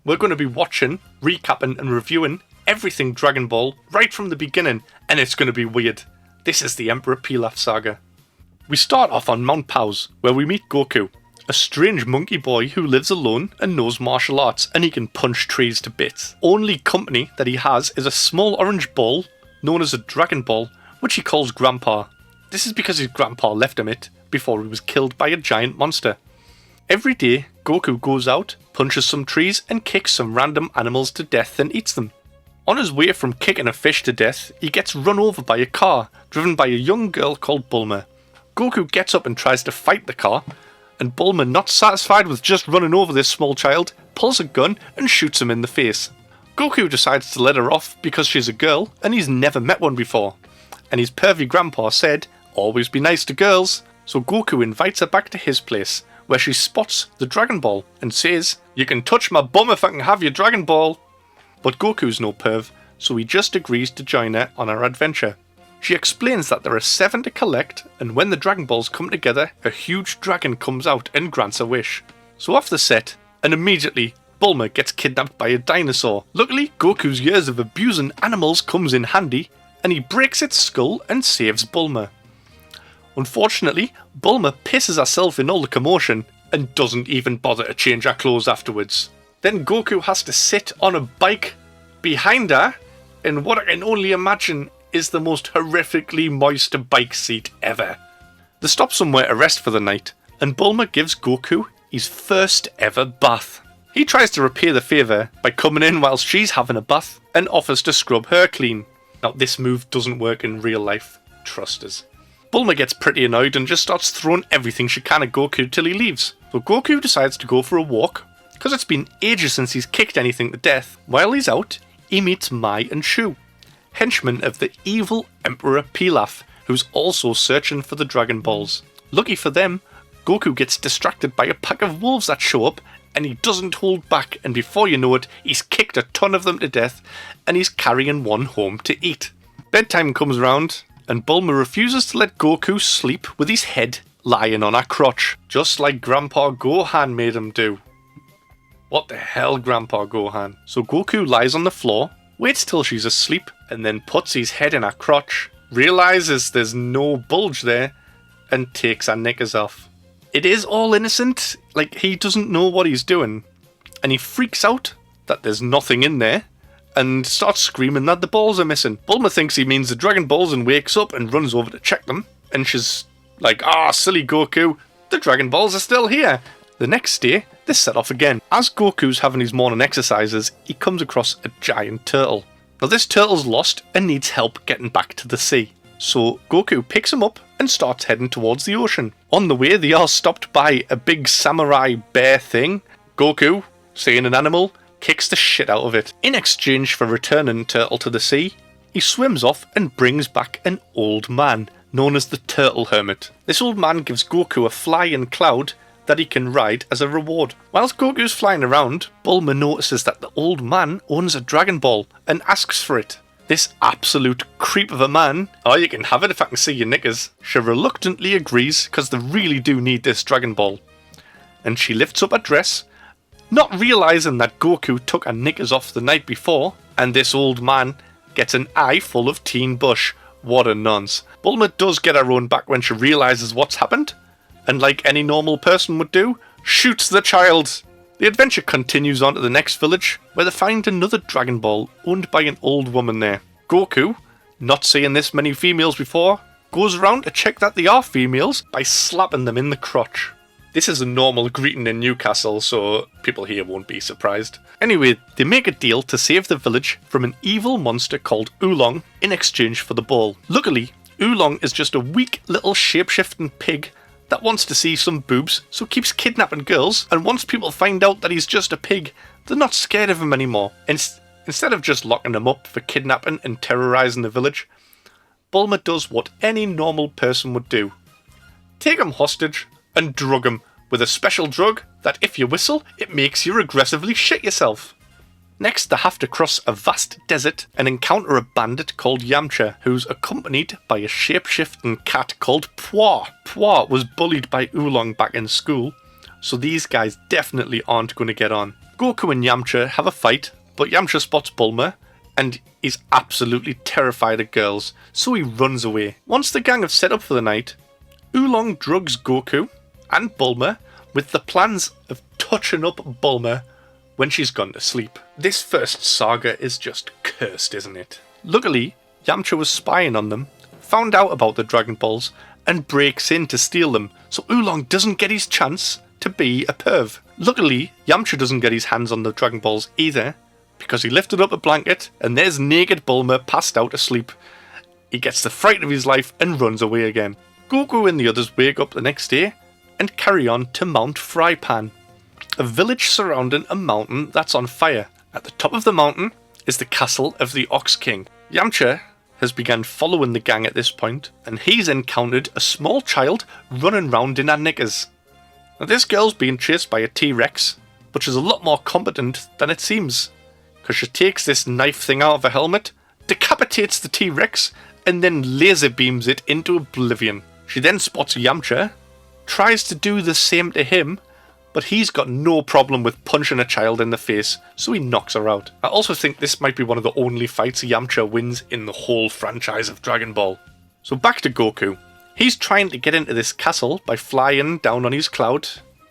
we're going to be watching, recapping and reviewing everything Dragon Ball right from the beginning, and it's going to be weird. This is the Emperor Pilaf Saga. We start off on Mount Paus, where we meet Goku, a strange monkey boy who lives alone and knows martial arts, and he can punch trees to bits. Only company that he has is a small orange ball known as a Dragon Ball, which he calls Grandpa. This is because his grandpa left him it before he was killed by a giant monster. Every day, Goku goes out, punches some trees and kicks some random animals to death and eats them. On his way from kicking a fish to death, he gets run over by a car, driven by a young girl called Bulma. Goku gets up and tries to fight the car, and Bulma, not satisfied with just running over this small child, pulls a gun and shoots him in the face. Goku decides to let her off because she's a girl and he's never met one before. And his pervy grandpa said, "Always be nice to girls." So Goku invites her back to his place, where she spots the Dragon Ball and says, "You can touch my bum if I can have your Dragon Ball." But Goku's no perv, so he just agrees to join her on her adventure. She explains that there are 7 to collect, and when the Dragon Balls come together, a huge dragon comes out and grants a wish. So off the set, and immediately, Bulma gets kidnapped by a dinosaur. Luckily, Goku's years of abusing animals comes in handy, and he breaks its skull and saves Bulma. Unfortunately, Bulma pisses herself in all the commotion and doesn't even bother to change her clothes afterwards. Then Goku has to sit on a bike behind her in what I can only imagine is the most horrifically moist bike seat ever. They stop somewhere to rest for the night, and Bulma gives Goku his first ever bath. He tries to repay the favour by coming in whilst she's having a bath and offers to scrub her clean. Now this move doesn't work in real life, trust us. Bulma gets pretty annoyed and just starts throwing everything she can at Goku till he leaves. So Goku decides to go for a walk, because it's been ages since he's kicked anything to death. While he's out, he meets Mai and Shu, henchmen of the evil Emperor Pilaf, who's also searching for the Dragon Balls. Lucky for them, Goku gets distracted by a pack of wolves that show up, and he doesn't hold back, and before you know it, he's kicked a ton of them to death, and he's carrying one home to eat. Bedtime comes around, and Bulma refuses to let Goku sleep with his head lying on her crotch, just like Grandpa Gohan made him do. What the hell, Grandpa Gohan? So Goku lies on the floor, waits till she's asleep, and then puts his head in her crotch, realises there's no bulge there, and takes her knickers off. It is all innocent, like he doesn't know what he's doing, and he freaks out that there's nothing in there, and starts screaming that the balls are missing. Bulma thinks he means the Dragon Balls and wakes up and runs over to check them, and she's like, "Ah, silly Goku, the Dragon Balls are still here." The next day, they set off again. As Goku's having his morning exercises, he comes across a giant turtle. Now this turtle's lost and needs help getting back to the sea. So Goku picks him up and starts heading towards the ocean. On the way, they are stopped by a big samurai bear thing. Goku, seeing an animal, kicks the shit out of it. In exchange for returning Turtle to the sea, he swims off and brings back an old man, known as the Turtle Hermit. This old man gives Goku a flying cloud that he can ride as a reward. Whilst Goku's flying around, Bulma notices that the old man owns a Dragon Ball and asks for it. This absolute creep of a man, "Oh, you can have it if I can see your knickers." She reluctantly agrees because they really do need this Dragon Ball. And she lifts up her dress, not realising that Goku took her knickers off the night before, and this old man gets an eye full of teen bush. What a nonce. Bulma does get her own back when she realises what's happened, and like any normal person would do, shoots the child. The adventure continues on to the next village, where they find another Dragon Ball owned by an old woman there. Goku, not seeing this many females before, goes around to check that they are females by slapping them in the crotch. This is a normal greeting in Newcastle, so people here won't be surprised. Anyway, they make a deal to save the village from an evil monster called Oolong in exchange for the ball. Luckily, Oolong is just a weak little shape-shifting pig that wants to see some boobs, so keeps kidnapping girls, and once people find out that he's just a pig, they're not scared of him anymore. Instead of just locking him up for kidnapping and terrorising the village, Bulma does what any normal person would do. Take him hostage and drug him with a special drug that if you whistle, it makes you aggressively shit yourself. Next, they have to cross a vast desert and encounter a bandit called Yamcha, who's accompanied by a shape-shifting cat called Pwa. Pwa was bullied by Oolong back in school, so these guys definitely aren't going to get on. Goku and Yamcha have a fight, but Yamcha spots Bulma and is absolutely terrified of girls, so he runs away. Once the gang have set up for the night, Oolong drugs Goku and Bulma with the plans of touching up Bulma when she's gone to sleep. This first saga is just cursed, isn't it? Luckily, Yamcha was spying on them, found out about the Dragon Balls, and breaks in to steal them, so Oolong doesn't get his chance to be a perv. Luckily, Yamcha doesn't get his hands on the Dragon Balls either, because he lifted up a blanket and there's naked Bulma passed out asleep. He gets the fright of his life and runs away again. Goku and the others wake up the next day and carry on to Mount Frypan, a village surrounding a mountain that's on fire. At the top of the mountain is the castle of the Ox King. Yamcha has begun following the gang at this point, and he's encountered a small child running round in her knickers. Now this girl's being chased by a T-Rex, but she's a lot more competent than it seems, because she takes this knife thing out of her helmet, decapitates the T-Rex, and then laser beams it into oblivion. She then spots Yamcha, tries to do the same to him, but he's got no problem with punching a child in the face, so he knocks her out. I also think this might be one of the only fights Yamcha wins in the whole franchise of Dragon Ball. So back to Goku. He's trying to get into this castle by flying down on his cloud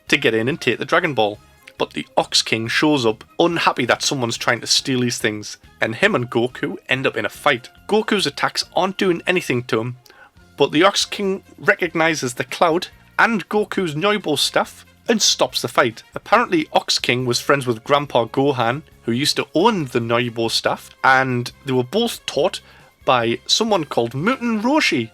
to get in and take the Dragon Ball. But the Ox King shows up, unhappy that someone's trying to steal his things, and him and Goku end up in a fight. Goku's attacks aren't doing anything to him, but the Ox King recognises the cloud and Goku's Noibo staff and stops the fight. Apparently Ox King was friends with Grandpa Gohan, who used to own the Noibo staff, and they were both taught by someone called Mutant Roshi.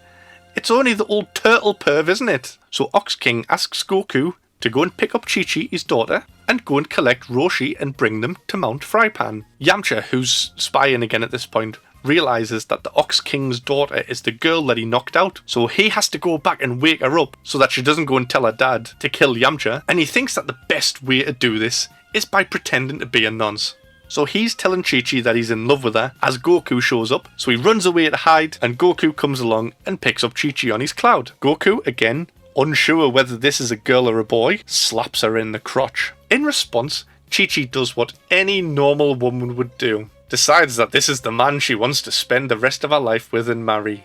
It's only the old turtle perv, isn't it? So Ox King asks Goku to go and pick up Chi-Chi, his daughter, and go and collect Roshi and bring them to Mount Frypan. Yamcha, who's spying again at this point, realises that the Ox King's daughter is the girl that he knocked out, so he has to go back and wake her up so that she doesn't go and tell her dad to kill Yamcha, and he thinks that the best way to do this is by pretending to be a nonce. So he's telling Chi-Chi that he's in love with her as Goku shows up, so he runs away to hide, and Goku comes along and picks up Chi-Chi on his cloud. Goku, again, unsure whether this is a girl or a boy, slaps her in the crotch. In response, Chi-Chi does what any normal woman would do. Decides that this is the man she wants to spend the rest of her life with and marry.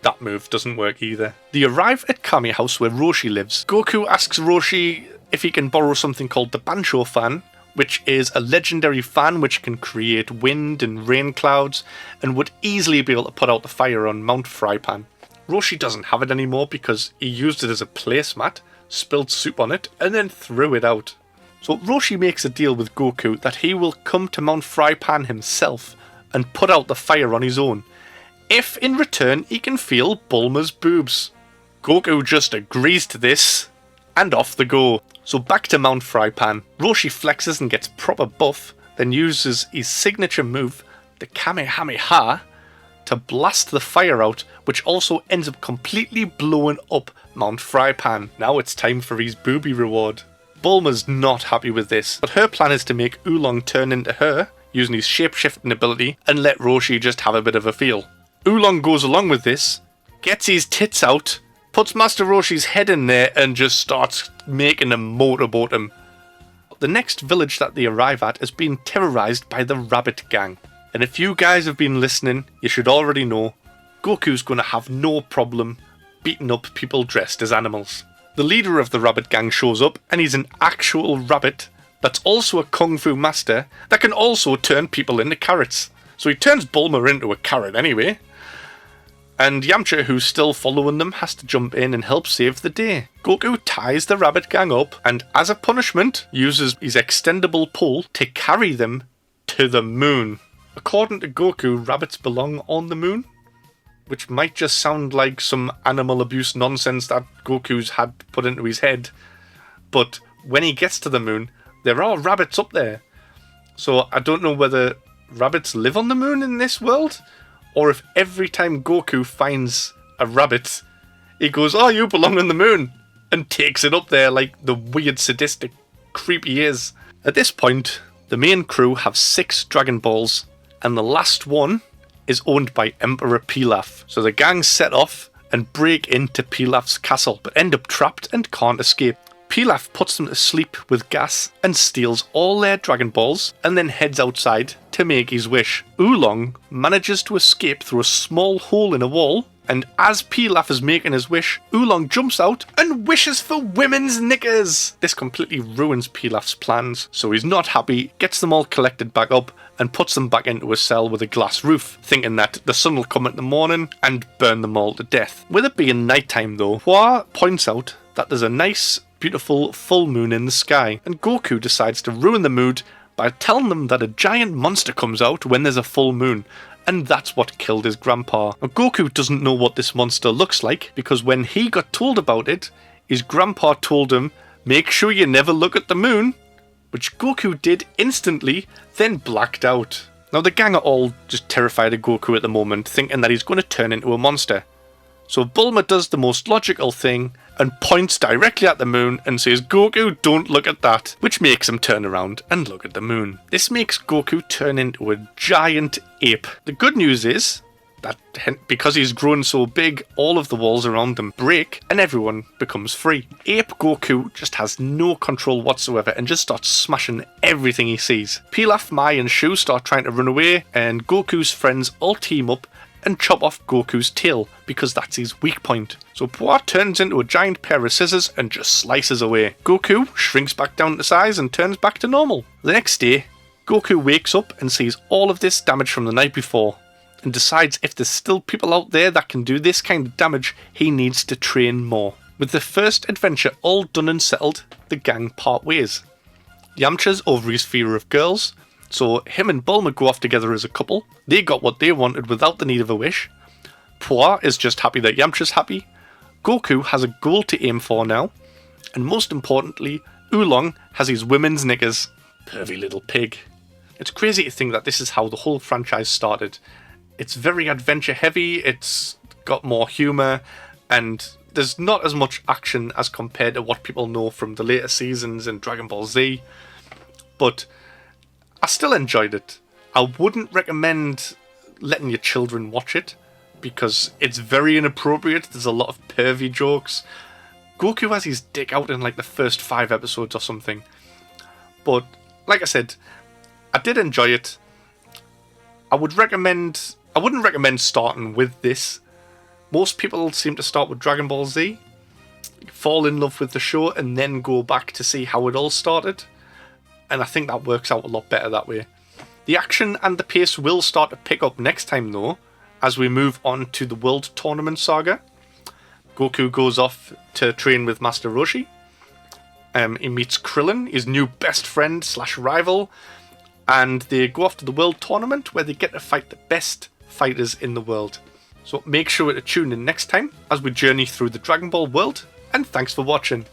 That move doesn't work either. They arrive at Kame house where Roshi lives. Goku asks Roshi if he can borrow something called the Bansho fan, which is a legendary fan which can create wind and rain clouds and would easily be able to put out the fire on Mount Frypan. Roshi doesn't have it anymore because he used it as a placemat, spilled soup on it, and then threw it out. So Roshi makes a deal with Goku that he will come to Mount Frypan himself and put out the fire on his own, if in return he can feel Bulma's boobs. Goku just agrees to this, and off they go. So back to Mount Frypan, Roshi flexes and gets proper buff, then uses his signature move, the Kamehameha, to blast the fire out, which also ends up completely blowing up Mount Frypan. Now it's time for his booby reward. Bulma's not happy with this, but her plan is to make Oolong turn into her, using his shape-shifting ability, and let Roshi just have a bit of a feel. Oolong goes along with this, gets his tits out, puts Master Roshi's head in there, and just starts making a motorboat him. The next village that they arrive at is being terrorized by the Rabbit Gang. And if you guys have been listening, you should already know, Goku's going to have no problem beating up people dressed as animals. The leader of the Rabbit Gang shows up, and he's an actual rabbit that's also a kung fu master that can also turn people into carrots. So he turns Bulma into a carrot anyway. And Yamcha, who's still following them, has to jump in and help save the day. Goku ties the Rabbit Gang up, and as a punishment, uses his extendable pole to carry them to the moon. According to Goku, rabbits belong on the moon, which might just sound like some animal abuse nonsense that Goku's had put into his head. But when he gets to the moon, there are rabbits up there. So I don't know whether rabbits live on the moon in this world, or if every time Goku finds a rabbit, he goes, "Oh, you belong on the moon," and takes it up there like the weird sadistic creep he is. At this point, the main crew have 6 Dragon Balls, and the last one is owned by Emperor Pilaf. So the gang set off and break into Pilaf's castle, but end up trapped and can't escape. Pilaf puts them to sleep with gas and steals all their Dragon Balls and then heads outside to make his wish. Oolong manages to escape through a small hole in a wall, and as Pilaf is making his wish, Oolong jumps out and wishes for women's knickers. This completely ruins Pilaf's plans, so he's not happy, gets them all collected back up and puts them back into a cell with a glass roof, thinking that the sun will come in the morning and burn them all to death. With it being nighttime though, Hua points out that there's a nice, beautiful full moon in the sky, and Goku decides to ruin the mood by telling them that a giant monster comes out when there's a full moon, and that's what killed his grandpa. Now, Goku doesn't know what this monster looks like, because when he got told about it, his grandpa told him, make sure you never look at the moon, which Goku did instantly, then blacked out. Now the gang are all just terrified of Goku at the moment, thinking that he's going to turn into a monster. So Bulma does the most logical thing and points directly at the moon and says, Goku, don't look at that, which makes him turn around and look at the moon. This makes Goku turn into a giant ape. The good news is that because he's grown so big, all of the walls around him break and everyone becomes free. Ape Goku just has no control whatsoever and just starts smashing everything he sees. Pilaf, Mai and Shu start trying to run away, and Goku's friends all team up and chop off Goku's tail, because that's his weak point. So Puar turns into a giant pair of scissors and just slices away. Goku shrinks back down to size and turns back to normal. The next day, Goku wakes up and sees all of this damage from the night before, and decides if there's still people out there that can do this kind of damage, he needs to train more. With the first adventure all done and settled, the gang part ways. Yamcha's over his fear of girls, so him and Bulma go off together as a couple. They got what they wanted without the need of a wish. Puar is just happy that Yamcha's happy. Goku has a goal to aim for now. And most importantly, Oolong has his women's knickers. Pervy little pig. It's crazy to think that this is how the whole franchise started. It's very adventure heavy, it's got more humour, and there's not as much action as compared to what people know from the later seasons in Dragon Ball Z. But I still enjoyed it. I wouldn't recommend letting your children watch it, because it's very inappropriate. There's a lot of pervy jokes. Goku has his dick out in like the first 5 episodes or something. But, like I said, I did enjoy it. I wouldn't recommend starting with this. Most people seem to start with Dragon Ball Z, fall in love with the show, and then go back to see how it all started. And I think that works out a lot better that way. The action and the pace will start to pick up next time though, as we move on to the World Tournament Saga. Goku goes off to train with Master Roshi. He meets Krillin, his new best friend / rival, and they go off to the World Tournament where they get to fight the best fighters in the world. So make sure to tune in next time as we journey through the Dragon Ball world, and thanks for watching.